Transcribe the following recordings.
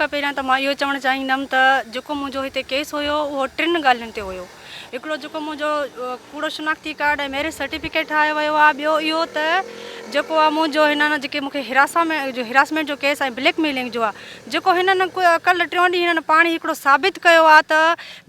खां पहिरियां त मां इहो चवणु चाहींदमि त जेको मुंहिंजो हिते केस हुयो उहो 3 ॻाल्हियुनि ते हुयो। हिकिड़ो जेको मुंहिंजो कूड़ो शिनाख्ती कार्ड ऐं मैरिज सर्टिफिकेट ठाहियो वियो आहे। ॿियो इहो त जेको आहे मुंहिंजो हिननि जेके मूंखे हिरासमेंट जो केस ऐं ब्लैकमेलिंग जो आहे, जेको हिननि कल्ह 3 ॾींहं हिननि पाण हिकिड़ो साबित कयो आहे त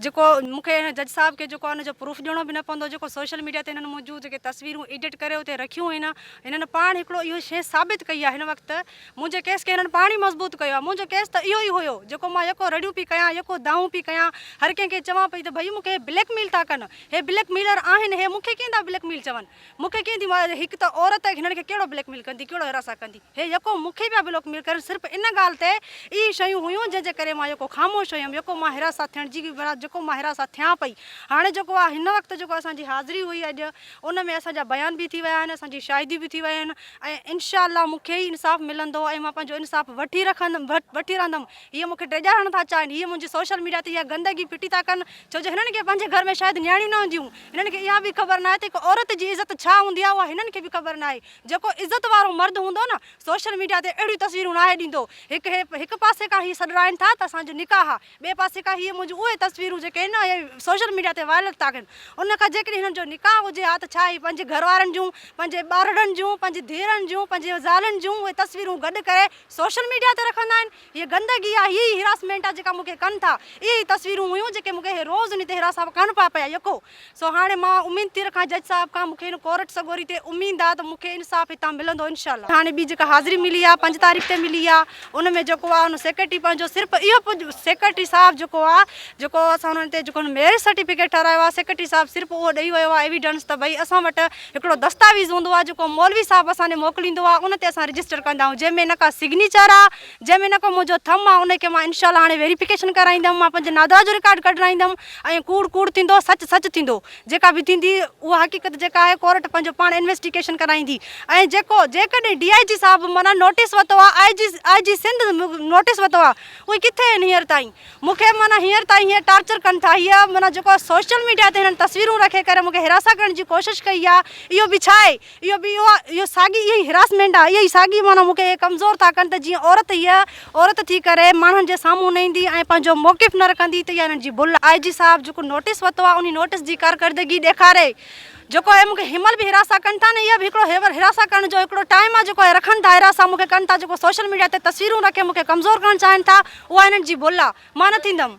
जेको मूंखे हिन जज साहिब खे जेको आहे हुनजो प्रूफ ॾियणो बि न पवंदो। जेको सोशल मीडिया ते हिननि मुंहिंजूं जेके तस्वीरूं एडिट करे उते रखियूं आहिनि, हिननि पाण हिकिड़ो इहो शइ साबित कई आहे। हिन वक़्तु मुंहिंजे केस खे हिननि पाण ई मज़बूत कयो आहे। मुंहिंजो केस त इहो ई हुयो जेको मां यको रड़ियूं पई कयां, यको दाऊं पई कयां, हर कंहिंखे चवां पई त भई मूंखे ब्लैकमेल था कनि, हे ब्लैकमेलर आहिनि, हे मूंखे कीअं था ब्लैकमेल चवनि, मूंखे कीअं थी, मां हिकु त औरत हिननि खे कहिड़ो ब्लैकमेल कंदी, कहिड़ो हिरासा कंदी, हे यको मूंखे पिया ब्लैकमेल कनि। सिर्फ़ु इन ॻाल्हि ते इहे शयूं हुयूं जंहिंजे करे मां यको ख़ामोश हुयमि, यको मां हिरासा थियण जी जेको मां हिरासा थियां पई। हाणे जेको आहे हिन वक़्तु जेको असांजी हाज़िरी हुई अॼु, उन में असांजा बयान बि थी विया आहिनि, असांजी शाहिदी बि थी विया आहिनि ऐं इंशाअल्लाह मूंखे ई इंसाफ़ मिलंदो ऐं मां पंहिंजो इंसाफ़ वठी रहंदमि। हीअ मूंखे टेॼारणु था चाहिनि, हीअ मुंहिंजी सोशल मीडिया ते इहा गंदगी फिटी था कनि, छो जो हिननि खे पंहिंजे घर में शायदि न्याणियूं न हूंदियूं, हिननि खे इहा बि ख़बर न आहे त हिकु औरत जी इज़त छा हूंदी आहे, उहा हिननि खे बि ख़बर न आहे। जेको इज़त वारो मर्द हूंदो न, सोशल मीडिया ते अहिड़ियूं तस्वीरूं न आहे ॾींदो। हिकु पासे खां हीअ सॾाइनि था त असांजो निकाह आहे, ॿिए पासे खां हीअ मुंहिंजूं उहे तस्वीरूं जेके आहिनि न इहे सोशल मीडिया ते वायरल था कनि। उन खां जेकॾहिं हिननि जो निकाह हुजे हा त छा आहे, पंहिंजे घर वारनि जूं, पंहिंजे ॿारड़नि जूं, पंहिंजे धीअरनि जूं, पंहिंजे ज़ालनि जूं उहे तस्वीरूं गॾु करे सोशल मीडिया ते रखंदा आहिनि। हीअ गंदगी आहे, हीअ ई हिरासमेंट आहे जेका मूंखे कनि था। इहे ई तस्वीरूं हुयूं जेके मूंखे रोज़ उन ते हिरासा कनि पिया यको। सो हाणे मां उमेदु थी रखां जज साहिब खां, मूंखे हिन कोर्ट सगोरी ते उमेदु आहे त मूंखे इंसाफ़ हितां मिलंदो इंशाअल्लाह। हाणे ॿी जेका हाज़िरी मिली आहे 5 तारीख़ ते मिली आहे, उन में जेको आहे उन सेक्रेटरी पंहिंजो सिर्फ़ु इहो सेक्रेटरी साहिबु जेको आहे, जेको असां हुननि ते जेको मैरिज सर्टिफिकेट ठारायो आहे, सेक्रेटरी साहिबु सिर्फ़ु उहो ॾेई वियो आहे एविडेंस त भई असां वटि हिकिड़ो दस्तावेज़ हूंदो आहे जेको मौलवी साहिबु असांखे मोकिलींदो आहे, उन ते असां रजिस्टर कंदा आहियूं, जंहिंमें न का सिग्नेचर आहे, जंहिंमें न को मुंहिंजो थम आहे। उनखे मां इंशाअल्लाह हाणे वेरिफिकेशन कराईंदमि, मां पंहिंजे नादा जो रिकॉर्ड कढाईंदमि ऐं कूड़ कूड़ थींदो, सच सच थींदो। जेका बि थींदी उहा हक़ीक़त जेका आहे कोर्ट पंहिंजो पाण इन्वेस्टिगेशन कराईंदी। ऐं जेकॾहिं DIG साहिबु माना नोटिस वरितो आहे, IG सिंध नोटिस वरितो आहे, उहे किथे आहिनि हींअर ताईं? मूंखे माना हींअर ताईं हीअं टार्चर कनि था। हीअ माना जेको सोशल मीडिया ते हिननि तस्वीरूं रखे करे मूंखे हिरासा करण जी कोशिशि कई आहे, इहो बि छा आहे? इहो साॻी इहा ई हिरासमेंट आहे, इहा ई साॻी माना मूंखे कमज़ोर था कनि त जीअं औरत थी करे माण्हुनि जे साम्हूं न ईंदी ऐं पंहिंजो मौक़िफ़ न रखंदी, त इहा हिननि जी भुल। IG साहिबु जेको नोटिस वरितो आहे उन नोटिस जी कारकर्दगी ॾेखारे। जेको आहे मूंखे हिमल बि हिरासा कनि था न, इहा बि हिकिड़ो हिरासा करण जो हिकिड़ो टाइम आहे जेको आहे रखनि था, हिरासा मूंखे कनि था। जेको सोशल मीडिया ते तस्वीरूं रखे मूंखे कमज़ोर करणु चाहिनि था, उहा हिननि जी भुल आहे, मां न थींदमि।